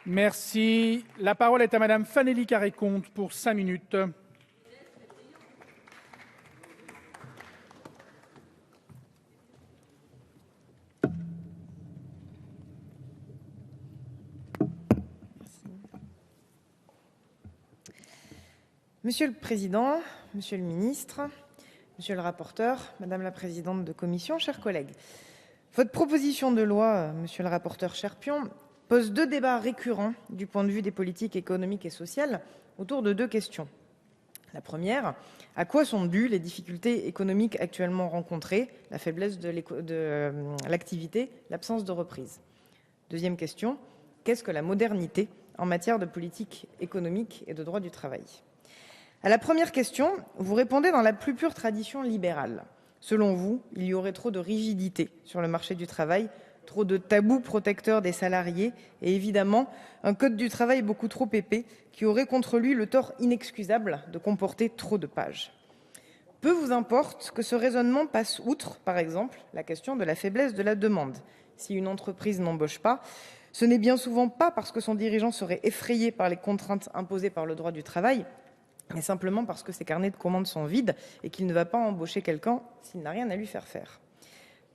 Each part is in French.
Merci. La parole est à Madame Fanélie Carré-Comte pour 5 minutes. Monsieur le Président, Monsieur le Ministre, Monsieur le rapporteur, Madame la Présidente de Commission, chers collègues, votre proposition de loi, Monsieur le rapporteur Cherpion, pose deux débats récurrents du point de vue des politiques économiques et sociales autour de deux questions. La première, à quoi sont dues les difficultés économiques actuellement rencontrées, la faiblesse de l'activité, l'absence de reprise? Deuxième question, qu'est-ce que la modernité en matière de politique économique et de droit du travail? À la première question, vous répondez dans la plus pure tradition libérale. Selon vous, il y aurait trop de rigidité sur le marché du travail, trop de tabous protecteurs des salariés et évidemment un code du travail beaucoup trop épais qui aurait contre lui le tort inexcusable de comporter trop de pages. Peu vous importe que ce raisonnement passe outre, par exemple, la question de la faiblesse de la demande. Si une entreprise n'embauche pas, ce n'est bien souvent pas parce que son dirigeant serait effrayé par les contraintes imposées par le droit du travail, mais simplement parce que ses carnets de commandes sont vides et qu'il ne va pas embaucher quelqu'un s'il n'a rien à lui faire faire.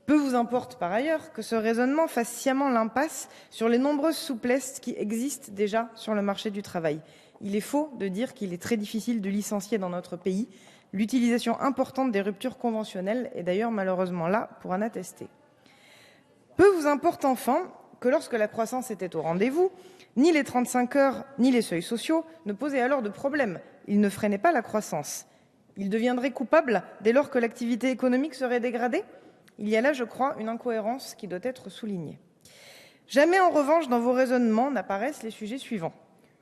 Peu vous importe par ailleurs que ce raisonnement fasse sciemment l'impasse sur les nombreuses souplesses qui existent déjà sur le marché du travail. Il est faux de dire qu'il est très difficile de licencier dans notre pays. L'utilisation importante des ruptures conventionnelles est d'ailleurs malheureusement là pour en attester. Peu vous importe enfin que lorsque la croissance était au rendez-vous, ni les 35 heures ni les seuils sociaux ne posaient alors de problème. Ils ne freinaient pas la croissance. Ils deviendraient coupables dès lors que l'activité économique serait dégradée? Il y a là, je crois, une incohérence qui doit être soulignée. Jamais, en revanche, dans vos raisonnements n'apparaissent les sujets suivants.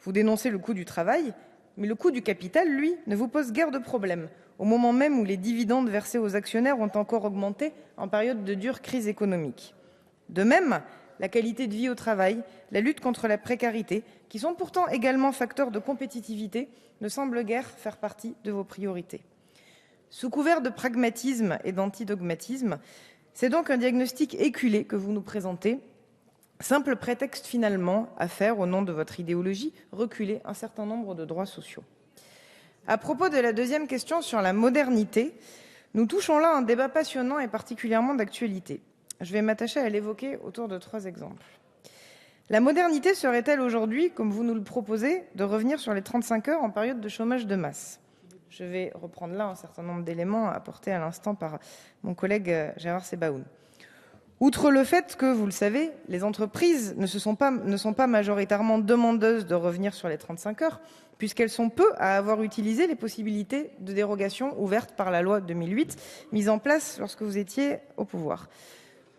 Vous dénoncez le coût du travail, mais le coût du capital, lui, ne vous pose guère de problème, au moment même où les dividendes versés aux actionnaires ont encore augmenté en période de dure crise économique. De même, la qualité de vie au travail, la lutte contre la précarité, qui sont pourtant également facteurs de compétitivité, ne semblent guère faire partie de vos priorités. Sous couvert de pragmatisme et d'antidogmatisme, c'est donc un diagnostic éculé que vous nous présentez, simple prétexte finalement à faire, au nom de votre idéologie, reculer un certain nombre de droits sociaux. À propos de la deuxième question sur la modernité, nous touchons là un débat passionnant et particulièrement d'actualité. Je vais m'attacher à l'évoquer autour de 3 exemples. La modernité serait-elle aujourd'hui, comme vous nous le proposez, de revenir sur les 35 heures en période de chômage de masse? Je vais reprendre là un certain nombre d'éléments apportés à l'instant par mon collègue Gérard Sebaoun. Outre le fait que, vous le savez, les entreprises ne sont pas majoritairement demandeuses de revenir sur les 35 heures, puisqu'elles sont peu à avoir utilisé les possibilités de dérogation ouvertes par la loi 2008, mise en place lorsque vous étiez au pouvoir.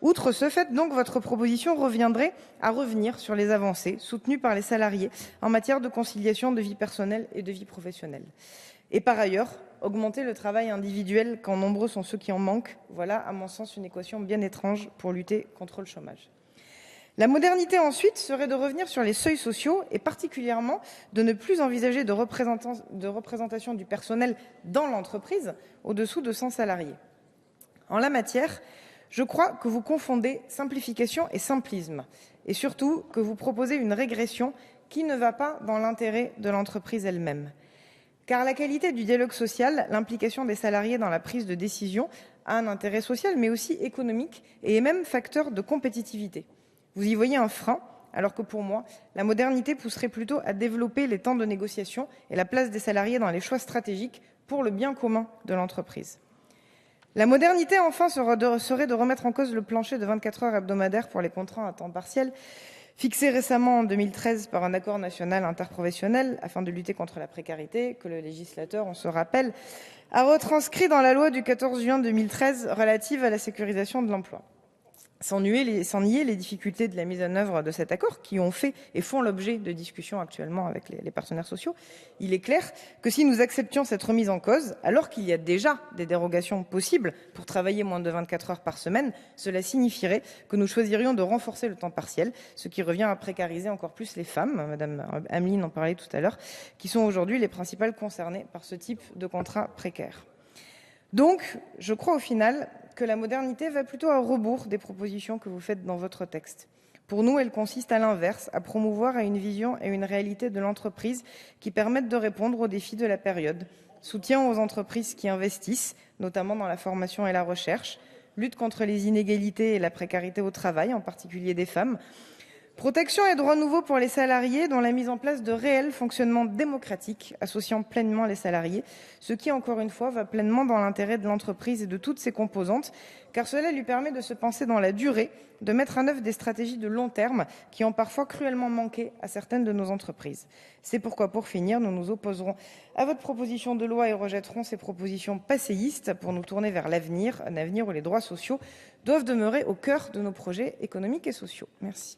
Outre ce fait, donc, votre proposition reviendrait à revenir sur les avancées soutenues par les salariés en matière de conciliation de vie personnelle et de vie professionnelle. Et par ailleurs, augmenter le travail individuel quand nombreux sont ceux qui en manquent, voilà à mon sens une équation bien étrange pour lutter contre le chômage. La modernité ensuite serait de revenir sur les seuils sociaux et particulièrement de ne plus envisager de représentation du personnel dans l'entreprise au-dessous de 100 salariés. En la matière, je crois que vous confondez simplification et simplisme et surtout que vous proposez une régression qui ne va pas dans l'intérêt de l'entreprise elle-même. Car la qualité du dialogue social, l'implication des salariés dans la prise de décision a un intérêt social mais aussi économique et est même facteur de compétitivité. Vous y voyez un frein, alors que pour moi, la modernité pousserait plutôt à développer les temps de négociation et la place des salariés dans les choix stratégiques pour le bien commun de l'entreprise. La modernité, enfin, serait de remettre en cause le plancher de 24 heures hebdomadaires pour les contrats à temps partiel, fixé récemment en 2013 par un accord national interprofessionnel afin de lutter contre la précarité, que le législateur, on se rappelle, a retranscrit dans la loi du 14 juin 2013 relative à la sécurisation de l'emploi. Sans nier les difficultés de la mise en œuvre de cet accord, qui ont fait et font l'objet de discussions actuellement avec les partenaires sociaux, il est clair que si nous acceptions cette remise en cause, alors qu'il y a déjà des dérogations possibles pour travailler moins de 24 heures par semaine, cela signifierait que nous choisirions de renforcer le temps partiel, ce qui revient à précariser encore plus les femmes, Madame Ameline en parlait tout à l'heure, qui sont aujourd'hui les principales concernées par ce type de contrat précaire. Donc, je crois au final que la modernité va plutôt à rebours des propositions que vous faites dans votre texte. Pour nous, elle consiste à l'inverse, à promouvoir une vision et une réalité de l'entreprise qui permettent de répondre aux défis de la période. Soutien aux entreprises qui investissent, notamment dans la formation et la recherche, lutte contre les inégalités et la précarité au travail, en particulier des femmes, protection et droits nouveaux pour les salariés, dont la mise en place de réels fonctionnements démocratiques associant pleinement les salariés, ce qui, encore une fois, va pleinement dans l'intérêt de l'entreprise et de toutes ses composantes, car cela lui permet de se penser dans la durée, de mettre en œuvre des stratégies de long terme qui ont parfois cruellement manqué à certaines de nos entreprises. C'est pourquoi, pour finir, nous nous opposerons à votre proposition de loi et rejetterons ces propositions passéistes pour nous tourner vers l'avenir, un avenir où les droits sociaux doivent demeurer au cœur de nos projets économiques et sociaux. Merci.